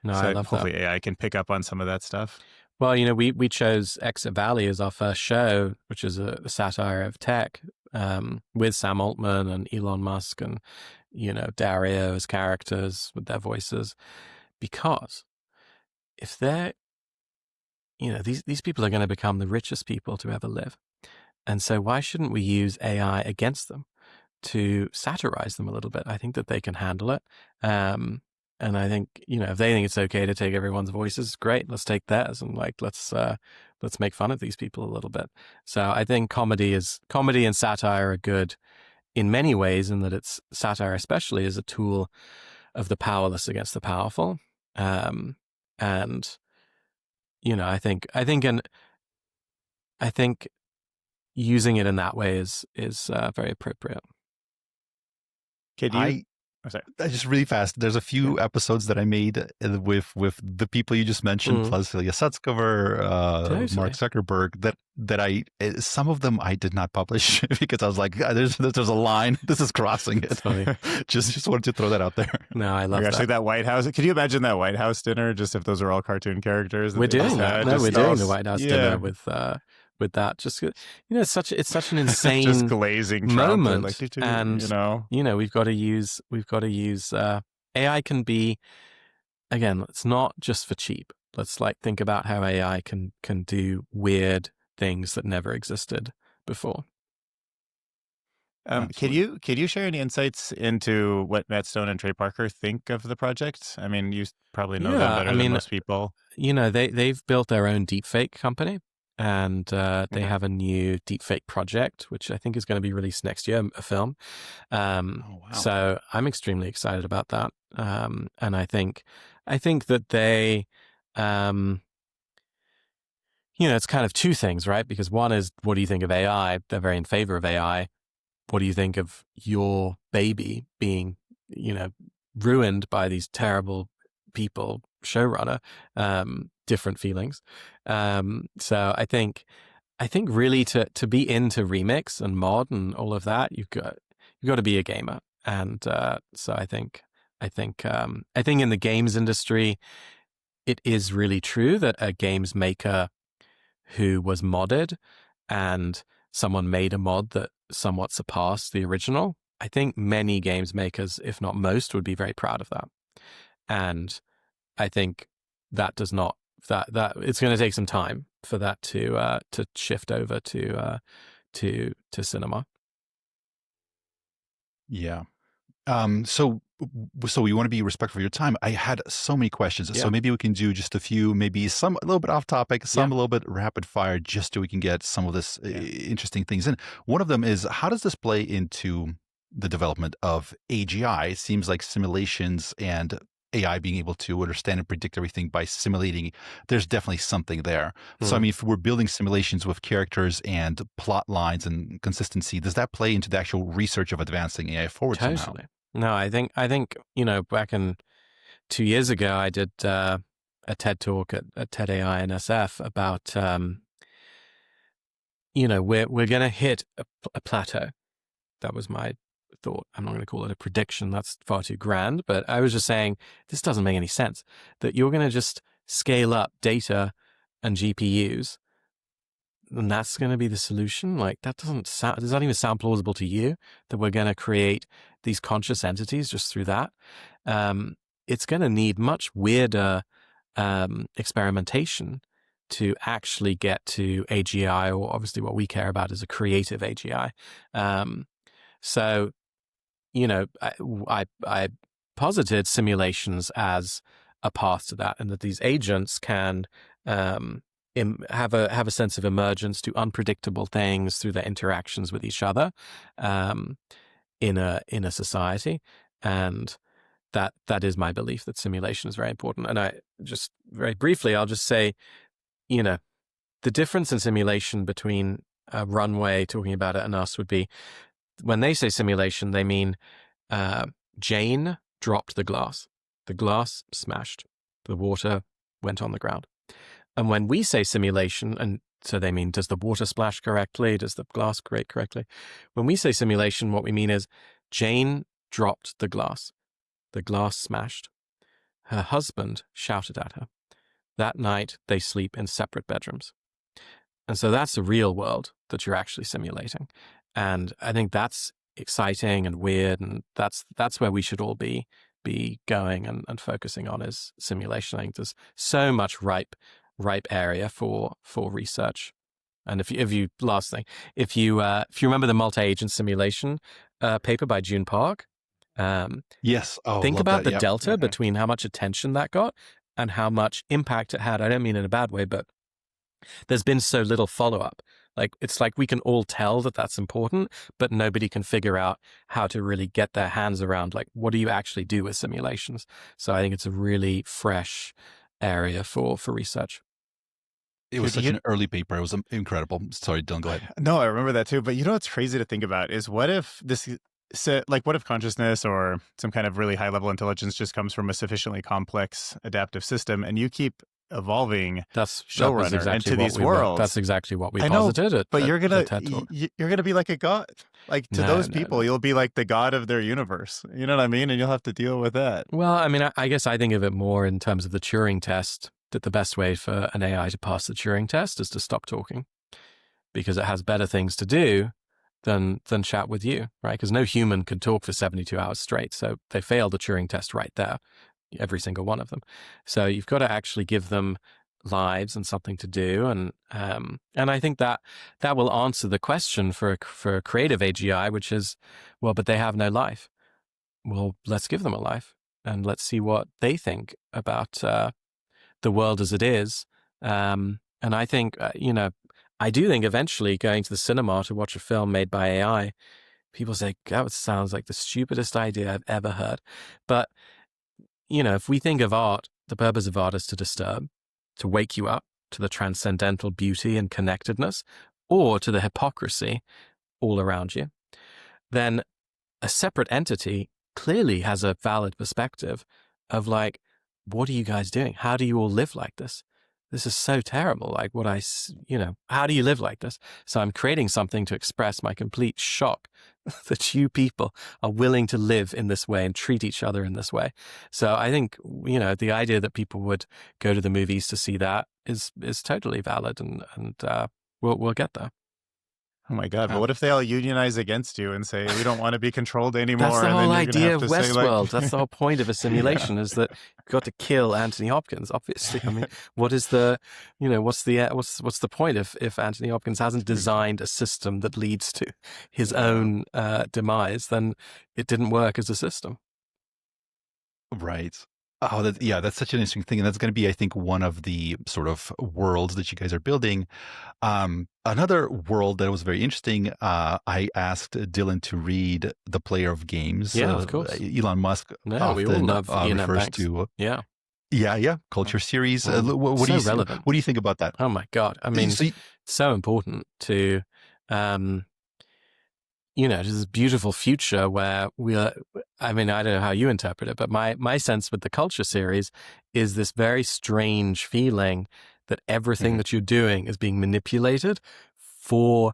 so I love hopefully that. AI can pick up on some of that stuff. Well, we chose Exit Valley as our first show, which is a satire of tech, with Sam Altman and Elon Musk and Dario as characters with their voices, because if they're these people are going to become the richest people to ever live, and so why shouldn't we use AI against them to satirize them a little bit? I think that they can handle it. And I think, if they think it's okay to take everyone's voices, great, let's take theirs, and like, let's make fun of these people a little bit. So I think comedy and satire are good in many ways, in that it's satire, especially, is a tool of the powerless against the powerful. And I think using it in that way is very appropriate. Could you? sorry. Just really fast. There's a few episodes that I made with the people you just mentioned, plus Ilya Sutskever, Mark Zuckerberg. That I some of them I did not publish because I was like, there's a line. This is crossing it. just wanted to throw that out there. No, I love that. Like that White House. Can you imagine that White House dinner? Just if those are all cartoon characters. We're doing that. No, we're doing the White House dinner with that. Just it's such an insane just glazing moment, like, and we've got to use AI can be, again, it's not just for cheap. Let's think about how AI can do weird things that never existed before. Can you share any insights into what Matt Stone and Trey Parker think of the project? I mean, you probably know them better than most people. They've built their own deepfake company, and they have a new deepfake project, which I think is going to be released next year, a film. Wow. So I'm extremely excited about that. And I think that they, it's kind of two things, right? Because one is, what do you think of AI? They're very in favor of AI. What do you think of your baby being, ruined by these terrible people, Showrunner? Different feelings. So I think really to be into remix and mod and all of that, you've got to be a gamer. And so I think in the games industry, it is really true that a games maker who was modded and someone made a mod that somewhat surpassed the original, I think many games makers, if not most, would be very proud of that. And I think that does not, that it's going to take some time for that to shift over to cinema. Yeah. So we want to be respectful of your time. I had so many questions. So maybe we can do just a few, maybe some a little bit off topic, some a little bit rapid fire, just so we can get some of this interesting things in. One of them is, how does this play into the development of AGI? It seems like simulations and AI being able to understand and predict everything by simulating, there's definitely something there. So, I mean, if we're building simulations with characters and plot lines and consistency, does that play into the actual research of advancing AI forward somehow? No, I think back in 2 years ago, I did a TED talk at TED AI and SF about we're going to hit a plateau. That was my thought. I'm not going to call it a prediction. That's far too grand. But I was just saying, this doesn't make any sense, that you're going to just scale up data and GPUs, and that's going to be the solution. Like, that does that even sound plausible to you, that we're going to create these conscious entities just through that? It's going to need much weirder experimentation to actually get to AGI, or obviously what we care about is a creative AGI. So, I posited simulations as a path to that, and that these agents can have a sense of emergence to unpredictable things through their interactions with each other in a society. And that is my belief, that simulation is very important. And I just very briefly, I'll just say, the difference in simulation between a Runway talking about it and us would be, when they say simulation, they mean Jane dropped the glass smashed, the water went on the ground. And when we say simulation, and so they mean, does the water splash correctly? Does the glass create correctly? When we say simulation, what we mean is Jane dropped the glass smashed. Her husband shouted at her. That night, they sleep in separate bedrooms. And so that's the real world that you're actually simulating. And I think that's exciting and weird, and that's where we should all be going and focusing on, is simulation. I think there's so much ripe area for research. And if you last thing, if you remember the multi-agent simulation paper by June Park, yes, think about the delta between how much attention that got and how much impact it had. I don't mean in a bad way, but there's been so little follow-up. Like, it's like we can all tell that that's important, but nobody can figure out how to really get their hands around, like, what do you actually do with simulations? So I think it's a really fresh area for research. It was such an early paper. It was incredible. Sorry, Dylan, go ahead. No, I remember that too. But what's crazy to think about is, what if this So, like, what if consciousness or some kind of really high level intelligence just comes from a sufficiently complex adaptive system, and you keep evolving That was Showrunner exactly into what these we were. worlds? That's exactly what we I know, posited but at you're the gonna TED Talk. you're gonna be like a god. Like, to No, those no, people, no. you'll be like the god of their universe. You know what I mean? And you'll have to deal with that. Well, I mean, I guess I think of it more in terms of the Turing test, that the best way for an AI to pass the Turing test is to stop talking, because it has better things to do than chat with you, right? Because no human could talk for 72 hours straight. So they failed the Turing test right there, every single one of them. So you've got to actually give them lives and something to do. And I think that will answer the question for a creative AGI, which is, well, but they have no life. Well, let's give them a life and let's see what they think about the world as it is. And I think, I do think eventually going to the cinema to watch a film made by AI, people say, God, it sounds like the stupidest idea I've ever heard. But, if we think of art, the purpose of art is to disturb, to wake you up to the transcendental beauty and connectedness, or to the hypocrisy all around you, then a separate entity clearly has a valid perspective of like, what are you guys doing? How do you all live like this? This is so terrible. Like how do you live like this? So I'm creating something to express my complete shock that you people are willing to live in this way and treat each other in this way. So I think, the idea that people would go to the movies to see that is totally valid, and we'll get there. Oh my God! But what if they all unionize against you and say we don't want to be controlled anymore? That's the and whole then you're idea of gonna have to say, Westworld. like, That's the whole point of a simulation, is that you've got to kill Anthony Hopkins. Obviously, I mean, what is the, what's the point if Anthony Hopkins hasn't designed a system that leads to his own demise? Then it didn't work as a system. Right. Oh, that's such an interesting thing. And that's going to be, I think, one of the sort of worlds that you guys are building. Another world that was very interesting, I asked Dylan to read The Player of Games. Yeah, of course. Elon Musk No, we all often love Ian M. refers Banks. to. Yeah. Culture series. Well, What do you relevant. What do you think about that? Oh my God. I mean, so important to, just this beautiful future where I don't know how you interpret it, but my sense with the culture series is this very strange feeling that everything that you're doing is being manipulated for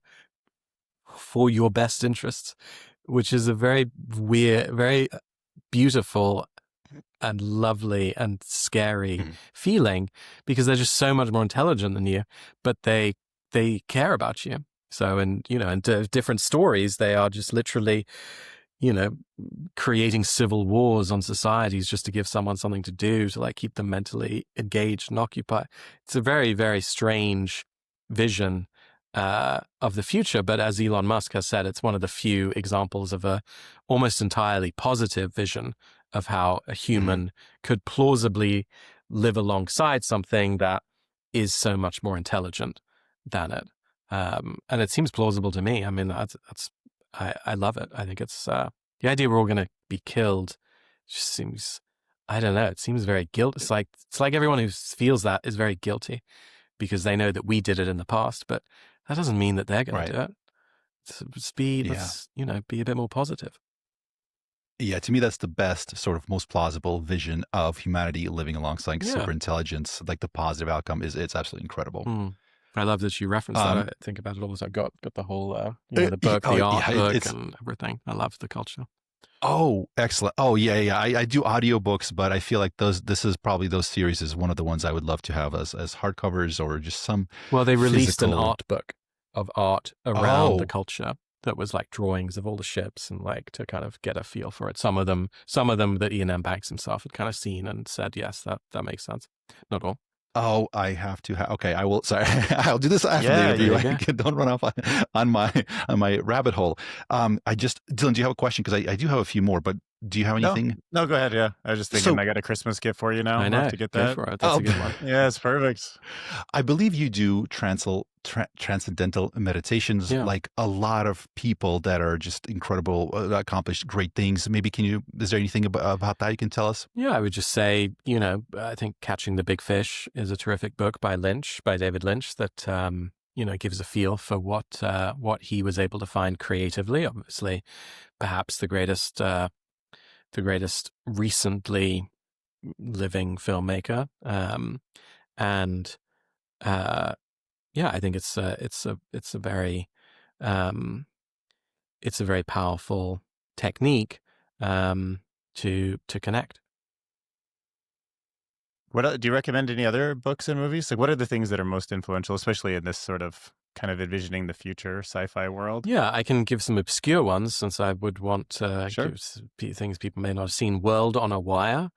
your best interests, which is a very weird, very beautiful and lovely and scary feeling, because they're just so much more intelligent than you, but they care about you. So, in different stories, they are just literally, creating civil wars on societies just to give someone something to do, to like keep them mentally engaged and occupied. It's a very, very strange vision of the future. But as Elon Musk has said, it's one of the few examples of a almost entirely positive vision of how a human could plausibly live alongside something that is so much more intelligent than it. And it seems plausible to me. I mean, I love it. I think it's the idea we're all going to be killed just seems, I don't know, it seems very guilty. It's like everyone who feels that is very guilty because they know that we did it in the past, but that doesn't mean that they're going to do it. Let's be a bit more positive. Yeah, to me, that's the best, sort of most plausible vision of humanity living alongside super intelligence. Like the positive outcome it's absolutely incredible. I love that you referenced that. I think about it all the time. Got the whole, the book, the art book, and everything. I love the culture. Oh, excellent. Oh, yeah. I do audiobooks, but I feel like this is probably those series is one of the ones I would love to have as hardcovers or just some. Well, they released an art book of art around the culture that was like drawings of all the ships and like to kind of get a feel for it. Some of them that Ian M. Banks himself had kind of seen and said, yes, that makes sense. Not all. Oh, I have to. Okay, I will. Sorry, I'll do this after the interview. Don't run off on my rabbit hole. Dylan, do you have a question? Because I do have a few more, but do you have anything? No, go ahead. Yeah, I was just thinking I got a Christmas gift for you now. I know. I'll have to get that. Go for it. That's a good one. Yeah, it's perfect. I believe you do transcendental meditations, like a lot of people that are just incredible, accomplished great things. Maybe is there anything about that you can tell us? Yeah, I would just say, I think Catching the Big Fish is a terrific book by David Lynch that gives a feel for what he was able to find creatively. Obviously, perhaps the greatest recently living filmmaker. And I think it's a very powerful technique to connect. What do you recommend? Any other books and movies? Like, what are the things that are most influential, especially in this sort of kind of envisioning the future sci-fi world? Yeah, I can give some obscure ones since I would want to Sure. give things people may not have seen. World on a Wire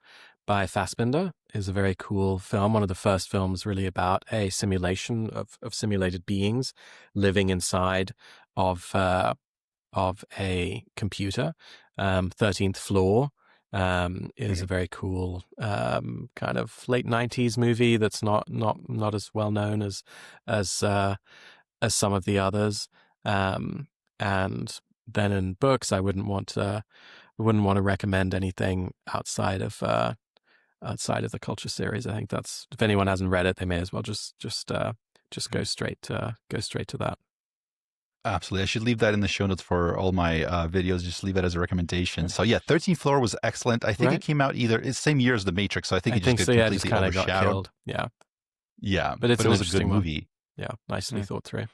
by Fassbinder is a very cool film. One of the first films really about a simulation of simulated beings living inside of a computer. 13th Floor is a very cool kind of late 90s movie that's not as well known as some of the others. And then in books, I wouldn't want to recommend anything outside of the Culture series. I think that's, if anyone hasn't read it, they may as well just go straight to that. Absolutely. I should leave that in the show notes for all my videos. Just leave it as a recommendation. So yeah, 13th Floor was excellent. I think it came out it's same year as The Matrix. So I think it just completely kind of overshadowed. got killed. Yeah. Yeah. But it was a good movie. Yeah. Nicely thought through.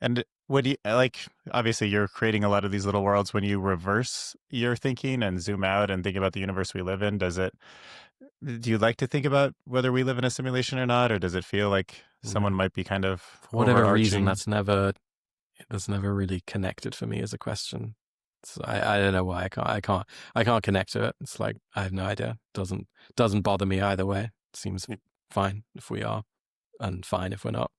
And what do you like? Obviously, you're creating a lot of these little worlds. When you reverse your thinking and zoom out and think about the universe we live in, do you like to think about whether we live in a simulation or not, or does it feel like someone might be kind of for whatever overarching? reason that's never really connected for me as a question. So I don't know why I can't connect to it. It's like I have no idea. Doesn't bother me either way. It seems fine if we are, and fine if we're not.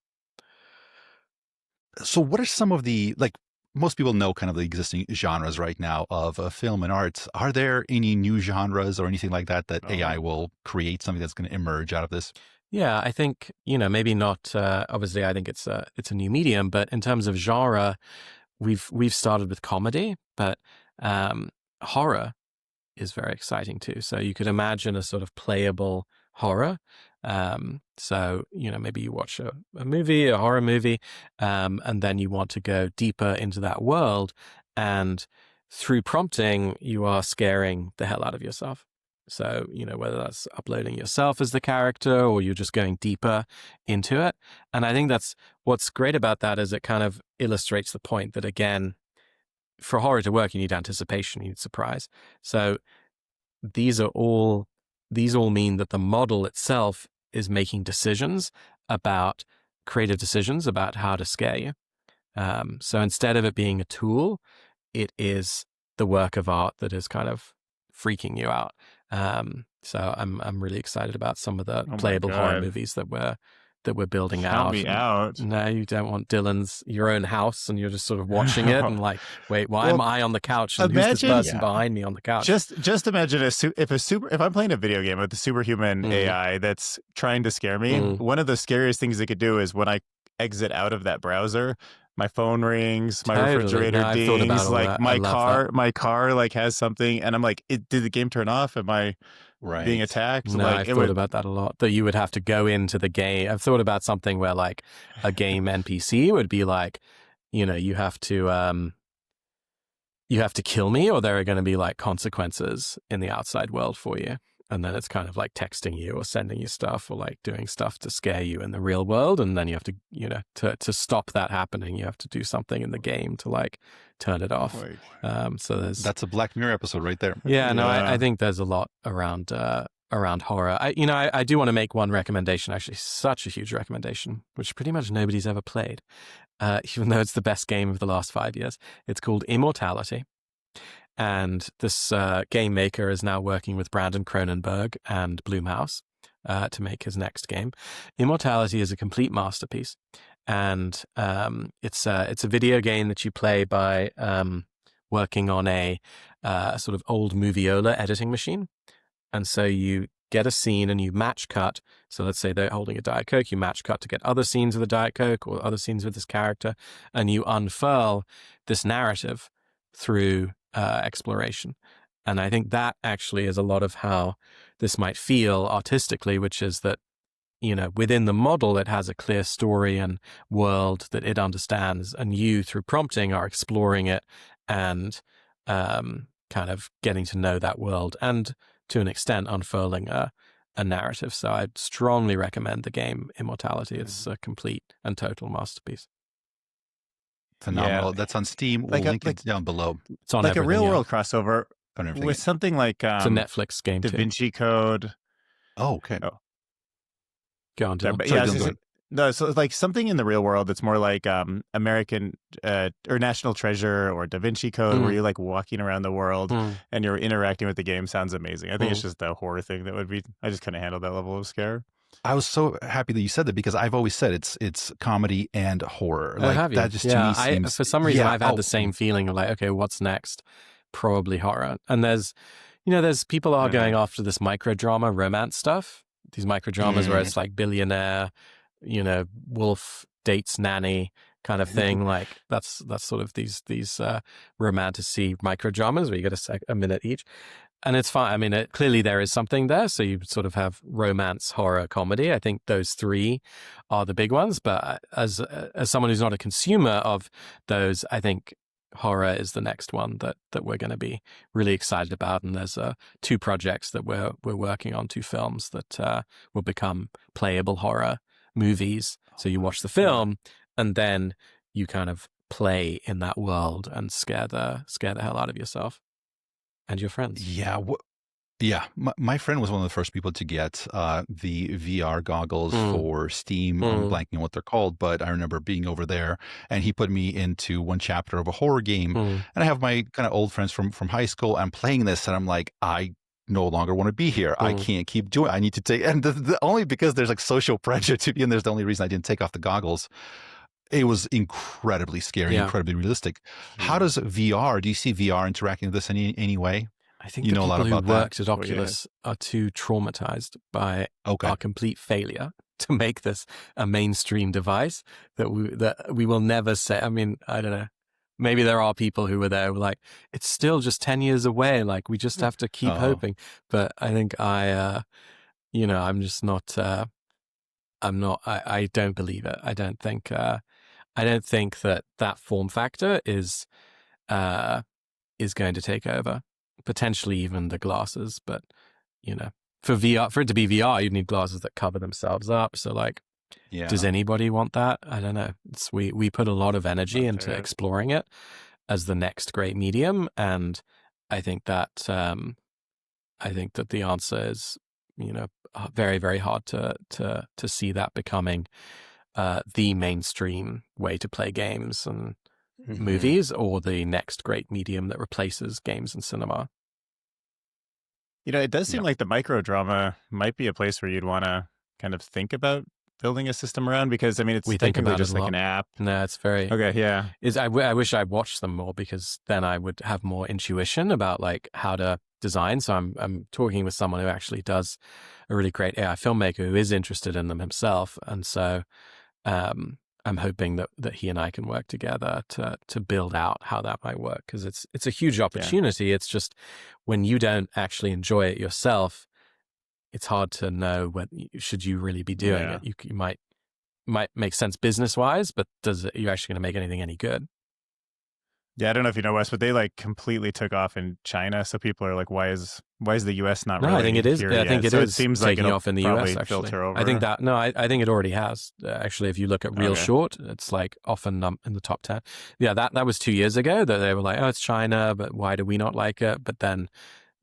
So what are some of the, like, most people know kind of the existing genres right now of film and art. Are there any new genres or anything like that AI will create, something that's going to emerge out of this? Yeah, I think, maybe not, obviously I think it's a new medium, but in terms of genre, we've started with comedy, but horror is very exciting too. So you could imagine a sort of playable horror. So, maybe you watch a horror movie, and then you want to go deeper into that world. And through prompting, you are scaring the hell out of yourself. So, whether that's uploading yourself as the character or you're just going deeper into it. And I think that's what's great about that is it kind of illustrates the point that, again, for horror to work, you need anticipation, you need surprise. So these all mean that the model itself is making creative decisions about how to scare you. So instead of it being a tool, it is the work of art that is kind of freaking you out. So I'm really excited about some of the playable horror movies that we're building out. Count me out. No, you don't want your own house, and you're just sort of watching it and like, wait, why am I on the couch? And who's this person behind me on the couch? Just imagine if I'm playing a video game with a superhuman AI that's trying to scare me. One of the scariest things it could do is when I exit out of that browser, my phone rings, my refrigerator dings, like my car like has something, and I'm like, did the game turn off? Am I being attacked? No, I've thought about that a lot. That you would have to go into the game. I've thought about something where like a game NPC would be like, you have to kill me, or there are going to be like consequences in the outside world for you. And then it's kind of like texting you or sending you stuff or like doing stuff to scare you in the real world. And then you have to, to stop that happening, you have to do something in the game to like turn it off. So that's a Black Mirror episode right there. Yeah, no, I think there's a lot around horror. I do want to make one recommendation, actually, such a huge recommendation, which pretty much nobody's ever played, even though it's the best game of the last 5 years. It's called Immortality. And this game maker is now working with Brandon Cronenberg and Blumhouse to make his next game. Immortality is a complete masterpiece, and it's a video game that you play by working on a sort of old Moviola editing machine. And so you get a scene and you match cut. So let's say they're holding a Diet Coke, you match cut to get other scenes of the Diet Coke or other scenes with this character, and you unfurl this narrative through exploration. And I think that actually is a lot of how this might feel artistically, which is that within the model, it has a clear story and world that it understands, and you, through prompting, are exploring it and kind of getting to know that world and, to an extent, unfurling a narrative. So I'd strongly recommend the game Immortality. It's a complete and total masterpiece. Phenomenal. Yeah. That's on Steam. We'll link it down below. It's on like a everything, real world crossover On everything. with something like It's a Netflix game Da too. Vinci Code. Oh, okay. Go on, Dylan. But Sorry, yeah, Dylan, go ahead. no, so it's like something in the real world that's more like American or National Treasure or Da Vinci Code, where you're like walking around the world and you're interacting with the game. Sounds amazing. I think it's just the horror thing that would be. I just couldn't handle that level of scare. I was so happy that you said that, because I've always said it's comedy and horror. Oh, have you? That just to me seems. For some reason, I've had the same feeling of like, okay, what's next? Probably horror. And there's people are going after this microdrama romance stuff. These microdramas where it's like billionaire, wolf dates nanny kind of thing. Like that's sort of these romantic-y microdramas where you get a minute each. And it's fine. I mean, clearly there is something there. So you sort of have romance, horror, comedy. I think those three are the big ones. But as someone who's not a consumer of those, I think horror is the next one that we're going to be really excited about. And there's 2 projects that we're working on, 2 films that will become playable horror movies. So you watch the film and then you kind of play in that world and scare the hell out of yourself and your friends. Yeah. Yeah. My friend was one of the first people to get the VR goggles for Steam. I'm blanking on what they're called, but I remember being over there and he put me into one chapter of a horror game. And I have my kind of old friends from high school. I'm playing this and I'm like, I no longer want to be here. I can't keep doing it. I need to take, and only because there's like social pressure to be, and there's the only reason I didn't take off the goggles. It was incredibly scary, incredibly realistic. How does VR, do you see VR interacting with this in any way? I think the people who worked at Oculus are too traumatized by our complete failure to make this a mainstream device that we will never say. I mean, I don't know. Maybe there are people who were there who were like, it's still just 10 years away. Like, we just have to keep hoping. But I think I'm just not, I don't believe it. I don't think that form factor is going to take over. Potentially even the glasses, but for it to be VR, you'd need glasses that cover themselves up. So like, does anybody want that? I don't know. We put a lot of energy into exploring it as the next great medium, and I think that the answer is very, very hard to see that becoming the mainstream way to play games and movies, or the next great medium that replaces games and cinema. It does seem like the microdrama might be a place where you'd want to kind of think about building a system around, because I mean, it's technically just like an app. No, it's very okay. Yeah, I wish I watched them more, because then I would have more intuition about like how to design. So I'm talking with someone who actually does a really great AI filmmaker who is interested in them himself, and so I'm hoping that he and I can work together to build out how that might work, because it's a huge opportunity. Yeah. It's just when you don't actually enjoy it yourself, it's hard to know when should you really be doing it. You might make sense business wise, but you're actually going to make anything any good? Yeah, I don't know if you know, Wes, but they like completely took off in China. So people are like, why is the U.S. not really? I think it is. Here I think yet? it So is it seems taking like off in the U.S. Actually, over. I think that I think it already has. Actually, if you look at Real Short, it's like often in the top 10. Yeah, that was 2 years ago that they were like, oh, it's China, but why do we not like it? But then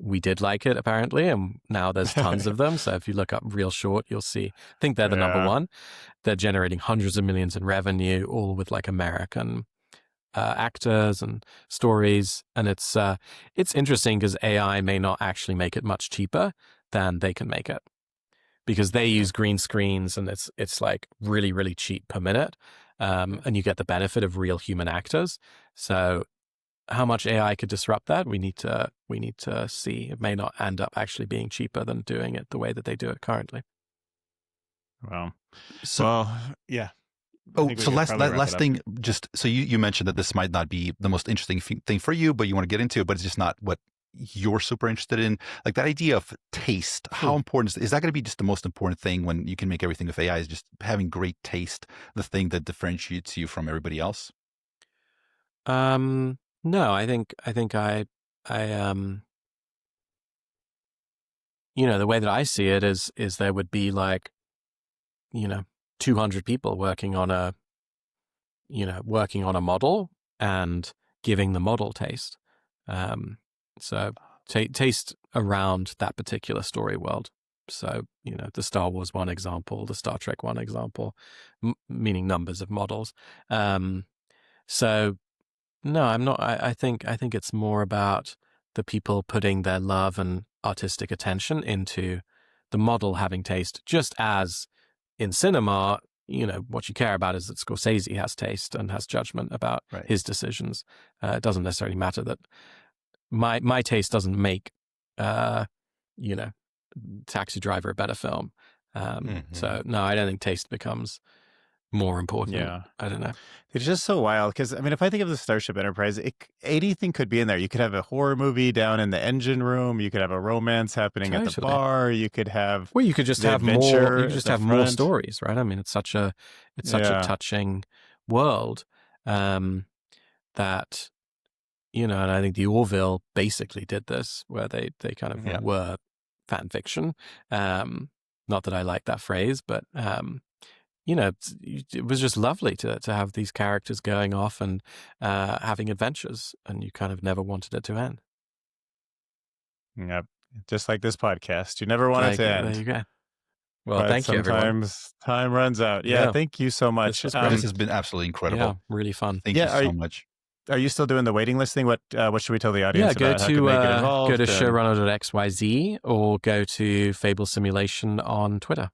we did like it apparently, and now there's tons of them. So if you look up Real Short, you'll see. I think they're the number one. They're generating hundreds of millions in revenue, all with like American actors and stories. And it's interesting because AI may not actually make it much cheaper than they can make it, because they use green screens and it's like really, really cheap per minute. And you get the benefit of real human actors. So how much AI could disrupt that? We need to see. It may not end up actually being cheaper than doing it the way that they do it currently. Well, yeah. Oh, so last thing, just so you mentioned that this might not be the most interesting thing for you, but you want to get into it, but it's just not what you're super interested in? Like that idea of taste, how important is that going to be just the most important thing when you can make everything with AI, is just having great taste, the thing that differentiates you from everybody else? No, I think the way that I see it is there would be like, 200 people working on a model and giving the model taste. So taste around that particular story world. So, the Star Wars one example, the Star Trek one example, meaning numbers of models. So no, I'm not. I think it's more about the people putting their love and artistic attention into the model having taste, just as in cinema, what you care about is that Scorsese has taste and has judgment about his decisions. It doesn't necessarily matter that my taste doesn't make, Taxi Driver a better film. So no, I don't think taste becomes more important. Yeah. I don't know. It's just so wild because, I mean, if I think of the Starship Enterprise, anything could be in there. You could have a horror movie down in the engine room. You could have a romance happening at the bar. You could have you could just have more. You could just have more stories, right? I mean, it's such a touching world that, and I think the Orville basically did this, where they kind of were fan fiction. Not that I like that phrase, but it was just lovely to have these characters going off and having adventures, and you kind of never wanted it to end. Yep. Just like this podcast. You never want it to end. There you go. Well, but thank you, everyone. Sometimes time runs out. Yeah, thank you so much. This has been absolutely incredible. Yeah, really fun. Thank you so much. Are you still doing the waiting list thing? What should we tell the audience about? Go to showrunner.xyz or go to Fable Simulation on Twitter.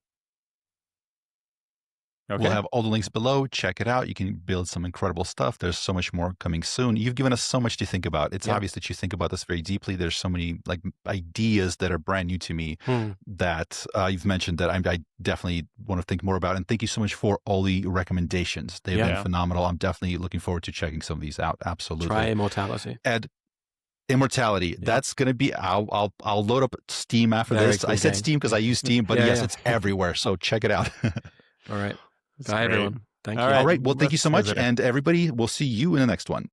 Okay. We'll have all the links below. Check it out. You can build some incredible stuff. There's so much more coming soon. You've given us so much to think about. It's obvious that you think about this very deeply. There's so many ideas that are brand new to me that you've mentioned that I definitely want to think more about. And thank you so much for all the recommendations. They've been phenomenal. I'm definitely looking forward to checking some of these out. Absolutely. Try Immortality. Ed, Immortality. That's going to be, I'll load up Steam after this. Cool I said Steam because I use Steam, but yes, it's everywhere. So check it out. All right. Bye, everyone. Thank you. All right. Well, thank you so much. And everybody, we'll see you in the next one.